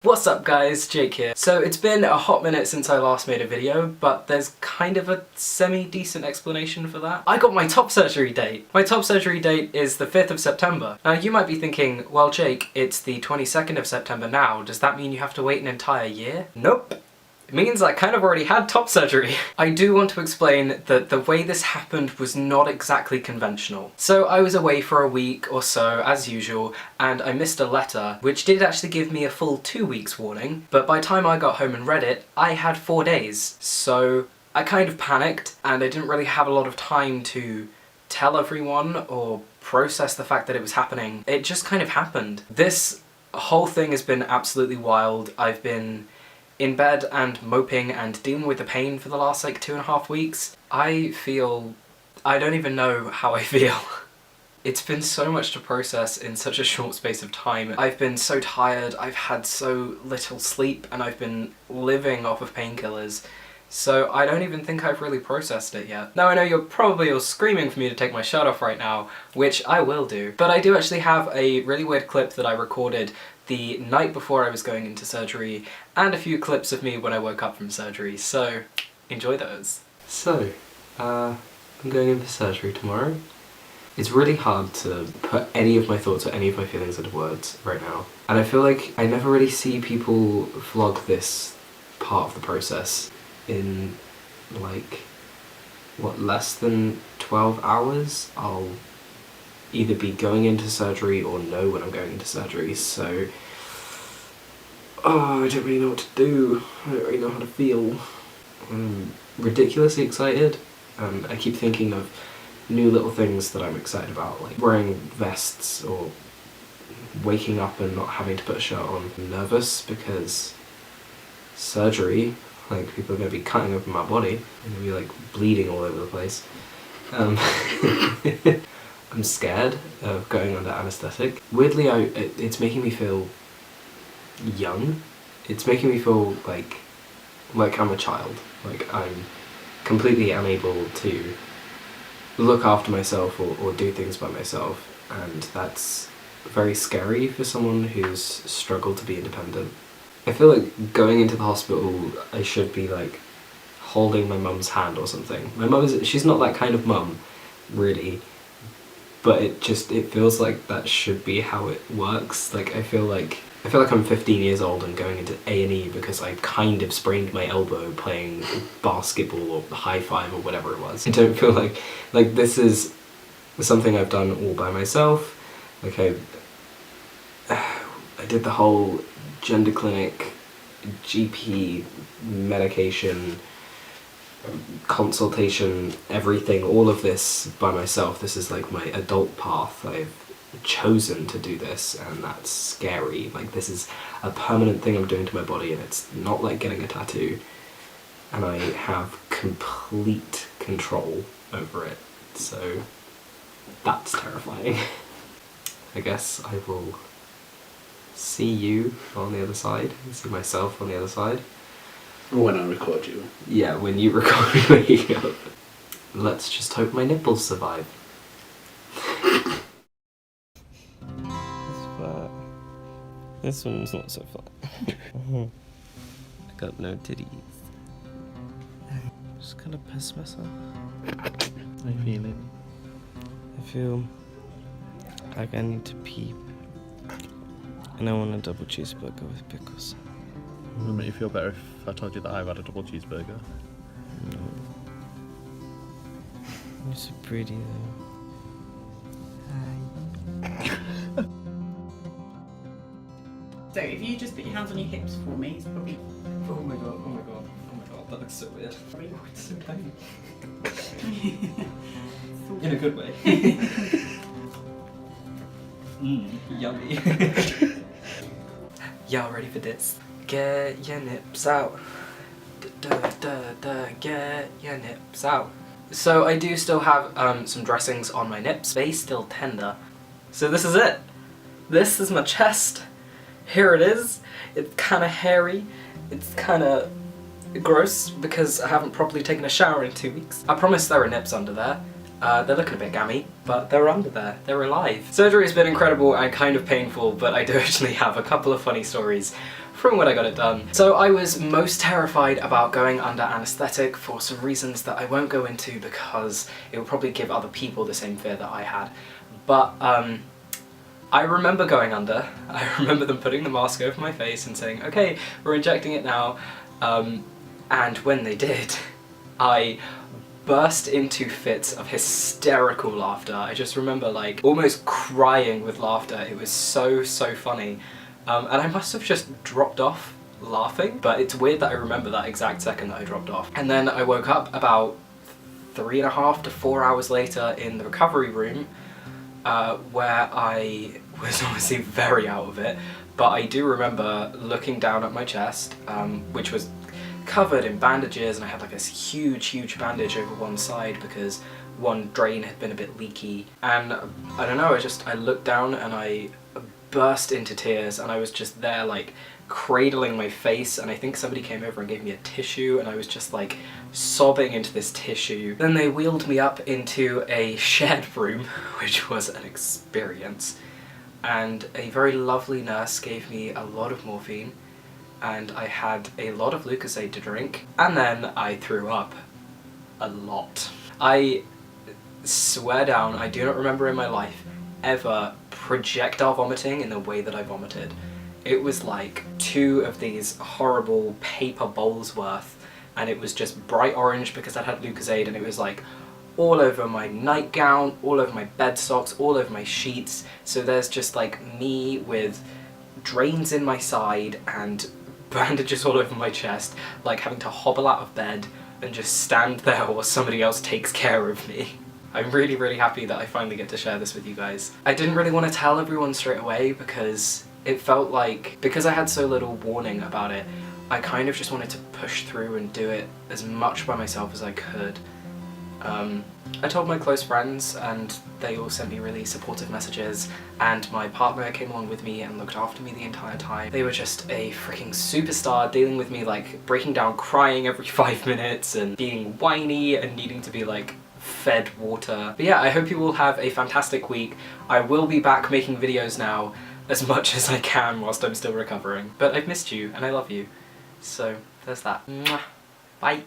What's up guys, Jake here. So it's been a hot minute since I last made a video, but there's kind of a semi-decent explanation for that. I got my top surgery date. My top surgery date is the 5th of September. Now you might be thinking, well Jake, it's the 22nd of September now, does that mean you have to wait an entire year? Nope. It means I kind of already had top surgery. I do want to explain that the way this happened was not exactly conventional. So I was away for a week or so, as usual, and I missed a letter, which did actually give me a full 2 weeks warning, but by the time I got home and read it, I had 4 days. So I kind of panicked, and I didn't really have a lot of time to tell everyone or process the fact that it was happening. It just kind of happened. This whole thing has been absolutely wild. I've been in bed and moping and dealing with the pain for the last like 2.5 weeks. I don't even know how I feel. It's been so much to process in such a short space of time. I've been so tired, I've had so little sleep, and I've been living off of painkillers. So I don't even think I've really processed it yet. Now I know you're probably all screaming for me to take my shirt off right now, which I will do. But I do actually have a really weird clip that I recorded the night before I was going into surgery, and a few clips of me when I woke up from surgery, so enjoy those. So, I'm going in for surgery tomorrow. It's really hard to put any of my thoughts or any of my feelings into words right now. And I feel like I never really see people vlog this part of the process in, like, what, less than 12 hours? I'll either be going into surgery or know when I'm going into surgery, so I don't really know what to do. I don't really know how to feel. I'm ridiculously excited. I keep thinking of new little things that I'm excited about, like wearing vests or waking up and not having to put a shirt on. I'm nervous because surgery, like people are going to be cutting open my body and going to be like bleeding all over the place. I'm scared of going under anaesthetic. Weirdly, it's making me feel young. It's making me feel like I'm a child. Like I'm completely unable to look after myself or do things by myself, and that's very scary for someone who's struggled to be independent. I feel like going into the hospital, I should be like holding my mum's hand or something. My mum she's not that kind of mum, really. But it feels like that should be how it works. Like I feel like I'm 15 years old and going into A&E because I kind of sprained my elbow playing basketball or high five or whatever it was. I don't feel like this is something I've done all by myself. Like I did the whole gender clinic, GP, medication, consultation, everything, all of this by myself. This is like my adult path. I've chosen to do this, and that's scary. Like this is a permanent thing I'm doing to my body, and it's not like getting a tattoo, and I have complete control over it, so that's terrifying. I guess I will see you on the other side, see myself on the other side. When I record you. Yeah, when you record me waking up. Let's just hope my nipples survive. It's flat. This one's not so flat. I got no titties. Just gonna piss myself. How you feeling? I feel like I need to pee. And I want a double cheeseburger with pickles. Would it make you feel better if I told you that I've had a double cheeseburger? No. You're so pretty though. Hi. So if you just put your hands on your hips for me, it's probably... Oh my god, oh my god, oh my god, that looks so weird. Oh, it's so tiny. In a good way. Yummy. Y'all ready for this? Get your nips out. Get your nips out. So I do still have some dressings on my nips. They still tender. So this is it. This is my chest. Here it is. It's kind of hairy. It's kind of gross because I haven't properly taken a shower in 2 weeks. I promise there are nips under there. They're looking a bit gammy, but they're under there. They're alive. Surgery has been incredible and kind of painful, but I do actually have a couple of funny stories from when I got it done. So I was most terrified about going under anaesthetic for some reasons that I won't go into because it would probably give other people the same fear that I had. But I remember going under. I remember them putting the mask over my face and saying, okay, we're injecting it now. And when they did, I burst into fits of hysterical laughter. I just remember like almost crying with laughter. It was so funny. And I must have just dropped off laughing, but it's weird that I remember that exact second that I dropped off. And then I woke up about 3.5 to 4 hours later in the recovery room, where I was obviously very out of it, but I do remember looking down at my chest, which was covered in bandages, and I had like this huge bandage over one side because one drain had been a bit leaky. And I don't know, I looked down and I burst into tears, and I was just there like cradling my face, and I think somebody came over and gave me a tissue, and I was just like sobbing into this tissue. Then they wheeled me up into a shared room, which was an experience, and a very lovely nurse gave me a lot of morphine, and I had a lot of Lucozade to drink, and then I threw up a lot. I swear down, I do not remember in my life ever projectile vomiting in the way that I vomited. It was like 2 of these horrible paper bowls worth, and it was just bright orange because I'd had Lucozade, and it was like all over my nightgown, all over my bed socks, all over my sheets. So there's just like me with drains in my side and bandages all over my chest, like having to hobble out of bed and just stand there while somebody else takes care of me. I'm really happy that I finally get to share this with you guys. I didn't really want to tell everyone straight away because it felt like, because I had so little warning about it, I kind of just wanted to push through and do it as much by myself as I could. I told my close friends, and they all sent me really supportive messages, and my partner came along with me and looked after me the entire time. They were just a freaking superstar, dealing with me like breaking down crying every 5 minutes and being whiny and needing to be like fed water. But yeah, I hope you all have a fantastic week. I will be back making videos now as much as I can whilst I'm still recovering. But I've missed you and I love you. So there's that. Mwah. Bye.